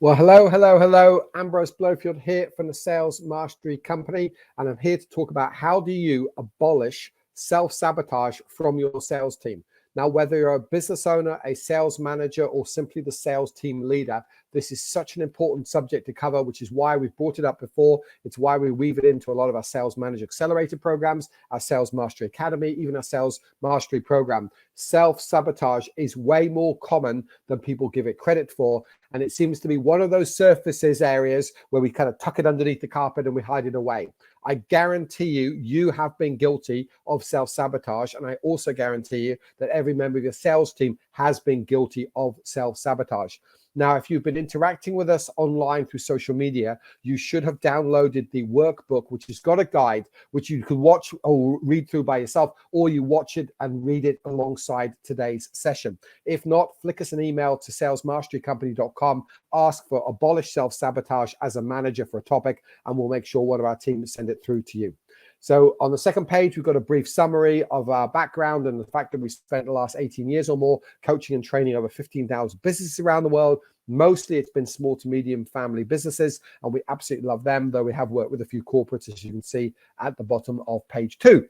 Well, hello. Ambrose Blowfield here from the Sales Mastery Company, and I'm here to talk about how do you abolish self-sabotage from your sales team. Now, whether you're a business owner, a sales manager, or simply the sales team leader, this is such an important subject to cover, which is why we've brought it up before. It's why we weave it into a lot of our Sales Manager Accelerator programs, our Sales Mastery Academy, even our Sales Mastery program. Self-sabotage is way more common than people give it credit for. And it seems to be one of those surfaces areas where we kind of tuck it underneath the carpet and we hide it away. I guarantee you have been guilty of self-sabotage. And I also guarantee you that every member of your sales team has been guilty of self-sabotage. Now, if you've been interacting with us online through social media, you should have downloaded the workbook, which has got a guide, which you can watch or read through by yourself, or you watch it and read it alongside today's session. If not, flick us an email to salesmasterycompany.com, ask for Abolish Self-Sabotage as a manager for a topic, and we'll make sure one of our team send it through to you. So on the second page, we've got a brief summary of our background and the fact that we spent the last 18 years or more coaching and training over 15,000 businesses around the world. Mostly it's been small to medium family businesses, and we absolutely love them, though we have worked with a few corporates, as you can see at the bottom of page 2.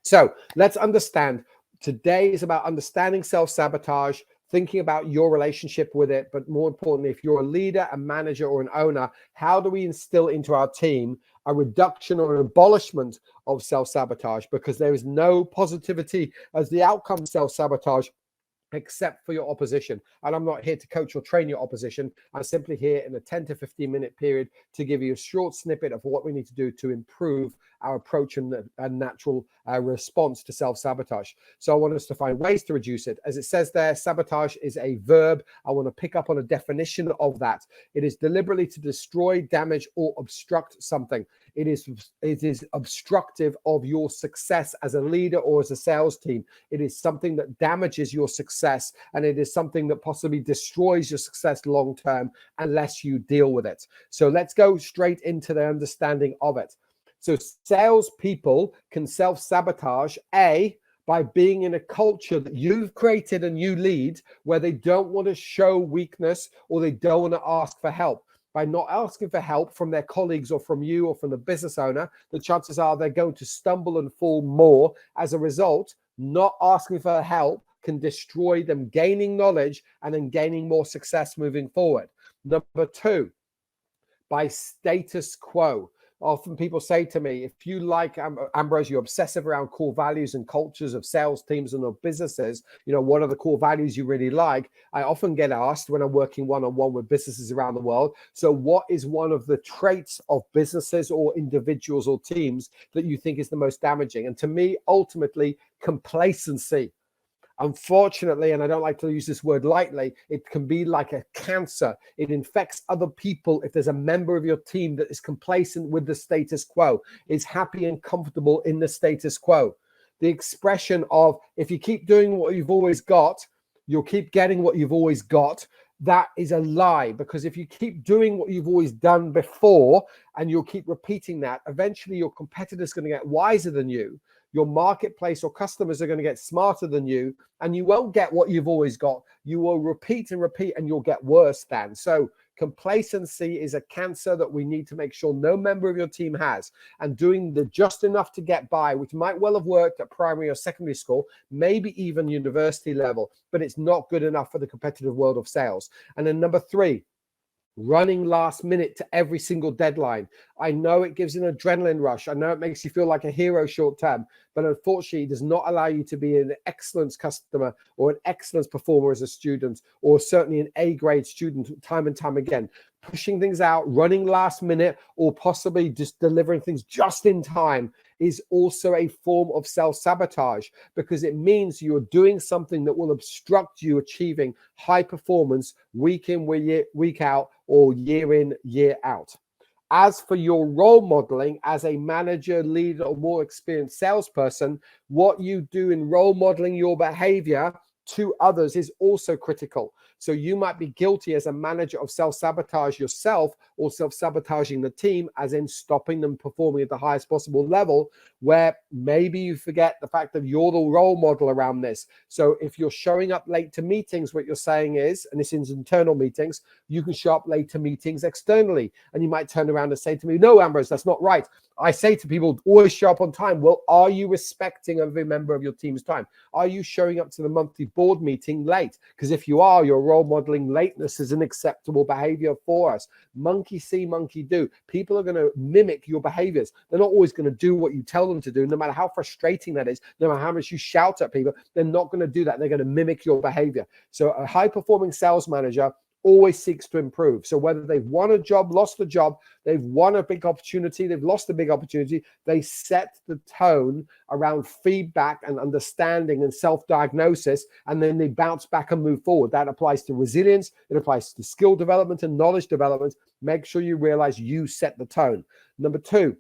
So let's understand. Today is about understanding self-sabotage, thinking about your relationship with it, but more importantly, if you're a leader, a manager, or an owner, how do we instill into our team a reduction or an abolishment of self-sabotage? Because there is no positivity as the outcome of self-sabotage except for your opposition. And I'm not here to coach or train your opposition. I'm simply here in a 10 to 15 minute period to give you a short snippet of what we need to do to improve our approach and natural response to self-sabotage. So I want us to find ways to reduce it. As it says there, sabotage is a verb. I want to pick up on a definition of that. It is deliberately to destroy, damage, or obstruct something. It is obstructive of your success as a leader or as a sales team. It is something that damages your success, and it is something that possibly destroys your success long term unless you deal with it. So let's go straight into the understanding of it. So salespeople can self-sabotage, by being in a culture that you've created and you lead, where they don't want to show weakness or they don't want to ask for help. By not asking for help from their colleagues or from you or from the business owner, the chances are they're going to stumble and fall more. As a result, not asking for help can destroy them gaining knowledge and then gaining more success moving forward. Number 2, by status quo. Often people say to me, if you like, Ambrose, you're obsessive around core values and cultures of sales teams and of businesses, what are the core values you really like? I often get asked when I'm working one-on-one with businesses around the world, so what is one of the traits of businesses or individuals or teams that you think is the most damaging? And to me, ultimately, complacency. Unfortunately, and I don't like to use this word lightly, it can be like a cancer. It infects other people if there's a member of your team that is complacent with the status quo, is happy and comfortable in the status quo. The expression of, if you keep doing what you've always got, you'll keep getting what you've always got. That is a lie, because if you keep doing what you've always done before and you'll keep repeating that, eventually your competitor's going to get wiser than you. Your marketplace or customers are going to get smarter than you, and you won't get what you've always got. You will repeat and repeat, and you'll get worse than. So complacency is a cancer that we need to make sure no member of your team has. And doing the just enough to get by, which might well have worked at primary or secondary school, maybe even university level, but it's not good enough for the competitive world of sales. And then number 3, running last minute to every single deadline. I know it gives an adrenaline rush. I know it makes you feel like a hero short term, but unfortunately it does not allow you to be an excellence customer or an excellence performer as a student, or certainly an A-grade student time and time again. Pushing things out, running last minute, or possibly just delivering things just in time is also a form of self-sabotage, because it means you're doing something that will obstruct you achieving high performance week in, week out, or year in, year out. As for your role modeling as a manager, leader, or more experienced salesperson, what you do in role modeling your behavior to others is also critical. So you might be guilty as a manager of self-sabotage yourself, or self-sabotaging the team, as in stopping them performing at the highest possible level, where maybe you forget the fact that you're the role model around this. So if you're showing up late to meetings, what you're saying is, and this is internal meetings, you can show up late to meetings externally. And you might turn around and say to me, no, Ambrose, that's not right. I say to people, always show up on time. Well, are you respecting every member of your team's time? Are you showing up to the monthly board meeting late? Because if you are, you're role modeling lateness as an acceptable behavior for us. Monkey see, monkey do. People are going to mimic your behaviors. They're not always going to do what you tell them to do, no matter how frustrating that is, no matter how much you shout at people. They're not going to do that. They're going to mimic your behavior. So a high-performing sales manager always seeks to improve. So whether they've won a job, lost a job, they've won a big opportunity, they've lost a big opportunity, they set the tone around feedback and understanding and self-diagnosis, and then they bounce back and move forward. That applies to resilience, it applies to skill development and knowledge development. Make sure you realize you set the tone. Number two,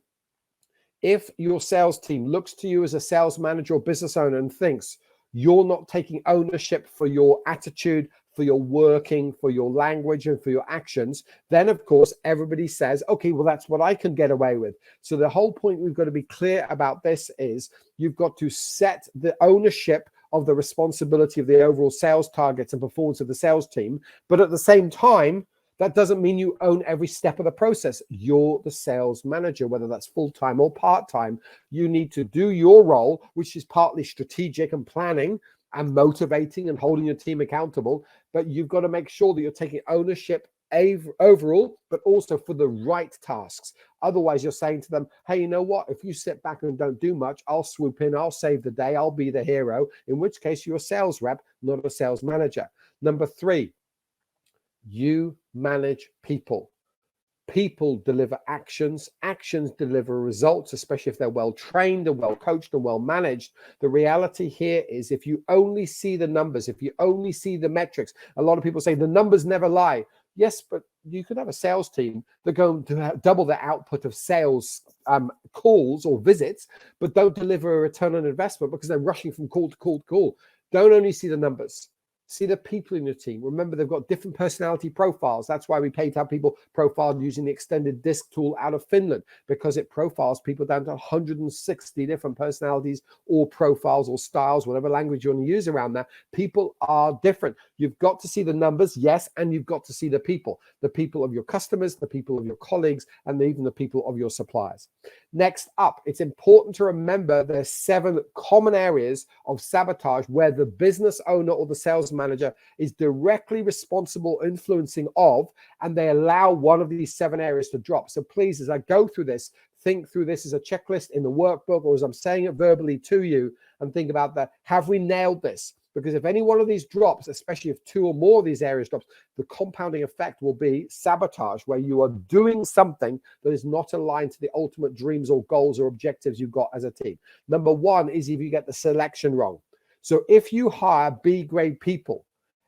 if your sales team looks to you as a sales manager or business owner and thinks you're not taking ownership for your attitude, for your working, for your language, and for your actions, then of course everybody says, okay, well, that's what I can get away with. So the whole point we've got to be clear about this is you've got to set the ownership of the responsibility of the overall sales targets and performance of the sales team. But at the same time, that doesn't mean you own every step of the process. You're the sales manager, whether that's full-time or part-time. You need to do your role, which is partly strategic and planning and motivating and holding your team accountable. But you've got to make sure that you're taking ownership overall, but also for the right tasks. Otherwise, you're saying to them, hey, you know what? If you sit back and don't do much, I'll swoop in, I'll save the day, I'll be the hero, in which case you're a sales rep, not a sales manager. Number three, you manage people. People deliver actions. Actions deliver results, especially if they're well trained and well coached and well managed. The reality here is if you only see the numbers, if you only see the metrics, a lot of people say the numbers never lie. Yes, but you could have a sales team that go to double the output of sales calls or visits, but don't deliver a return on investment because they're rushing from call to call to call. Don't only see the numbers. See the people in your team. Remember, they've got different personality profiles. That's why we pay to have people profiled using the extended disc tool out of Finland, because it profiles people down to 160 different personalities or profiles or styles, whatever language you want to use around that. People are different. You've got to see the numbers, yes, and you've got to see the people of your customers, the people of your colleagues, and even the people of your suppliers. Next up, it's important to remember there's 7 common areas of sabotage where the business owner or the sales manager is directly responsible, influencing of, and they allow one of these 7 areas to drop. So please, as I go through this, think through this as a checklist in the workbook, or as I'm saying it verbally to you, and think about that. Have we nailed this? Because if any one of these drops, especially if 2 or more of these areas drops, the compounding effect will be sabotage, where you are doing something that is not aligned to the ultimate dreams or goals or objectives you've got as a team. Number 1 is if you get the selection wrong. So if you hire B grade people,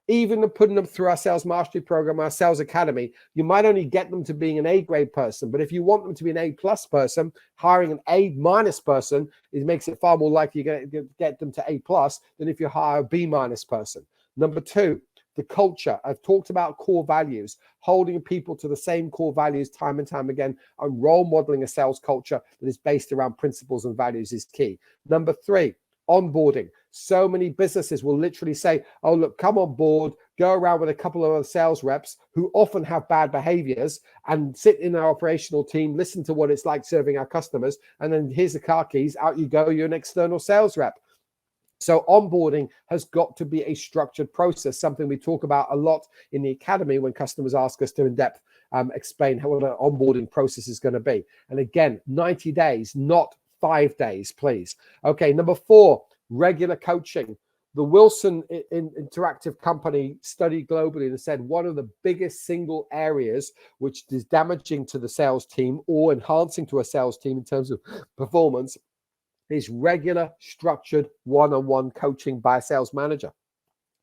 even putting them through our sales mastery program, our sales academy, you might only get them to being an A grade person. But if you want them to be an A plus person, hiring an A minus person, it makes it far more likely you're going to get them to A plus than if you hire a B minus person. Number 2, the culture. I've talked about core values, holding people to the same core values time and time again, and role modeling a sales culture that is based around principles and values is key. Number 3, onboarding. So many businesses will literally say, oh, look, come on board, go around with a couple of other sales reps who often have bad behaviors and sit in our operational team, listen to what it's like serving our customers. And then here's the car keys, out you go, you're an external sales rep. So onboarding has got to be a structured process, something we talk about a lot in the academy when customers ask us to in depth explain how what an onboarding process is going to be. And again, 90 days, not 5 days, please. Okay, number 4, regular coaching. The Wilson Interactive Company studied globally and said one of the biggest single areas which is damaging to the sales team or enhancing to a sales team in terms of performance is regular, structured, one-on-one coaching by a sales manager.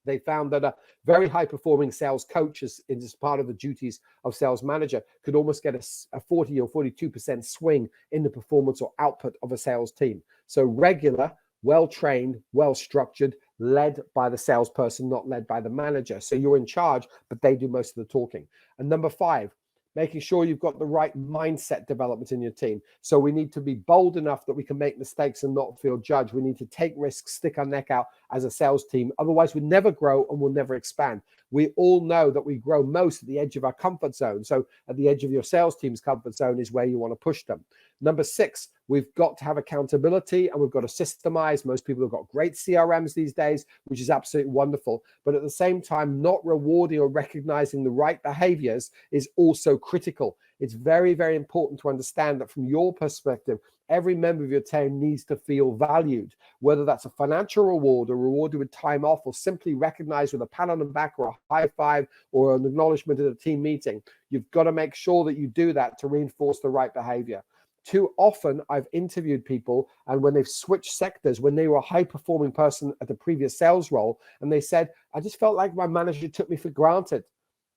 They found that a very high-performing sales coach, as part of the duties of sales manager, could almost get a 40 or 42% swing in the performance or output of a sales team. So regular, well-trained, well-structured, led by the salesperson, not led by the manager. So you're in charge, but they do most of the talking. And number 5, making sure you've got the right mindset development in your team. So we need to be bold enough that we can make mistakes and not feel judged. We need to take risks, stick our neck out as a sales team. Otherwise, we never grow and we'll never expand. We all know that we grow most at the edge of our comfort zone. So at the edge of your sales team's comfort zone is where you want to push them. Number 6, we've got to have accountability and we've got to systemize. Most people have got great CRMs these days, which is absolutely wonderful. But at the same time, not rewarding or recognizing the right behaviors is also critical. It's very, very important to understand that from your perspective, every member of your team needs to feel valued, whether that's a financial reward or rewarded with time off or simply recognized with a pat on the back or a high five or an acknowledgement at a team meeting. You've got to make sure that you do that to reinforce the right behavior. Too often, I've interviewed people, and when they've switched sectors, when they were a high-performing person at the previous sales role, and they said, I just felt like my manager took me for granted.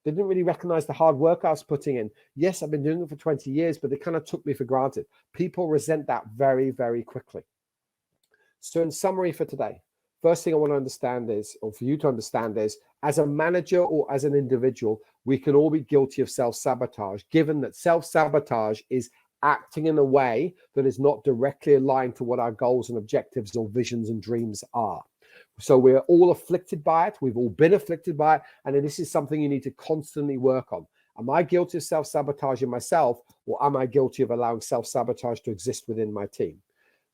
They didn't really recognize the hard work I was putting in. Yes, I've been doing it for 20 years, but they kind of took me for granted. People resent that very, very quickly. So in summary for today, first thing I want to understand is, or for you to understand is, as a manager or as an individual, we can all be guilty of self-sabotage, given that self-sabotage is acting in a way that is not directly aligned to what our goals and objectives or visions and dreams are. So we're all afflicted by it. We've all been afflicted by it. And this is something you need to constantly work on. Am I guilty of self-sabotaging myself, or am I guilty of allowing self-sabotage to exist within my team?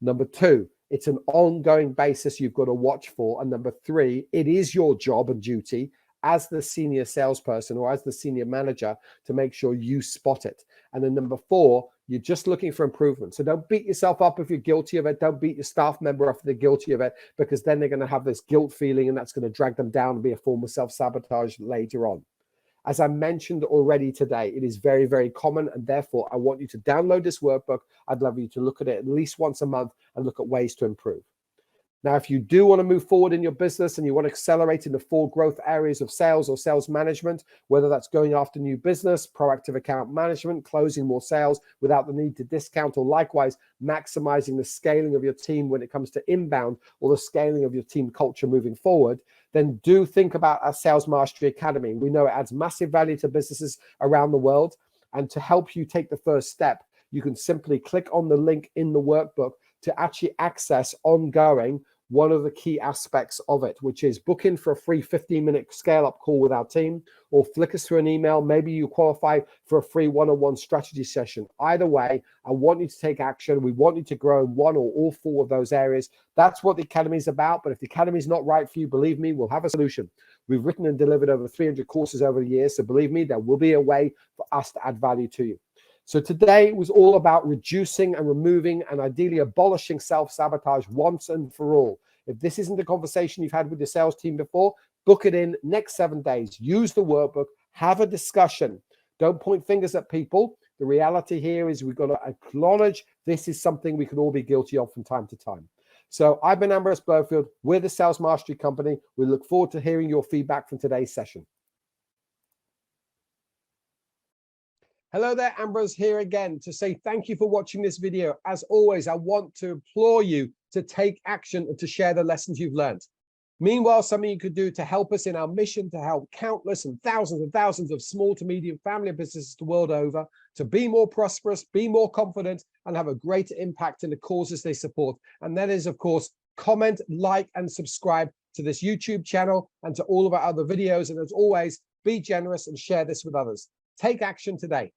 Number 2, it's an ongoing basis you've got to watch for. And number 3, it is your job and duty as the senior salesperson or as the senior manager to make sure you spot it. And then number 4, you're just looking for improvement. So don't beat yourself up if you're guilty of it. Don't beat your staff member up if they're guilty of it, because then they're going to have this guilt feeling and that's going to drag them down and be a form of self-sabotage later on. As I mentioned already today, it is very, very common, and therefore I want you to download this workbook. I'd love you to look at it at least once a month and look at ways to improve. Now, if you do want to move forward in your business and you want to accelerate in the 4 growth areas of sales or sales management, whether that's going after new business, proactive account management, closing more sales without the need to discount, or likewise maximizing the scaling of your team when it comes to inbound, or the scaling of your team culture moving forward, then do think about our Sales Mastery Academy. We know it adds massive value to businesses around the world. And to help you take the first step, you can simply click on the link in the workbook to actually access ongoing one of the key aspects of it, which is book in for a free 15-minute scale-up call with our team, or flick us through an email. Maybe you qualify for a free one-on-one strategy session. Either way, I want you to take action. We want you to grow in one or all 4 of those areas. That's what the Academy is about. But if the Academy is not right for you, believe me, we'll have a solution. We've written and delivered over 300 courses over the years. So believe me, there will be a way for us to add value to you. So today was all about reducing and removing and ideally abolishing self-sabotage once and for all. If this isn't a conversation you've had with your sales team before, book it in next 7 days. Use the workbook, have a discussion. Don't point fingers at people. The reality here is we've got to acknowledge this is something we can all be guilty of from time to time. So I've been Ambrose Blofield. We're the Sales Mastery Company. We look forward to hearing your feedback from today's session. Hello there, Ambrose here again to say thank you for watching this video. As always, I want to implore you to take action and to share the lessons you've learned. Meanwhile, something you could do to help us in our mission to help countless and thousands of small to medium family businesses the world over to be more prosperous, be more confident, and have a greater impact in the causes they support. And that is, of course, comment, like, and subscribe to this YouTube channel and to all of our other videos. And as always, be generous and share this with others. Take action today.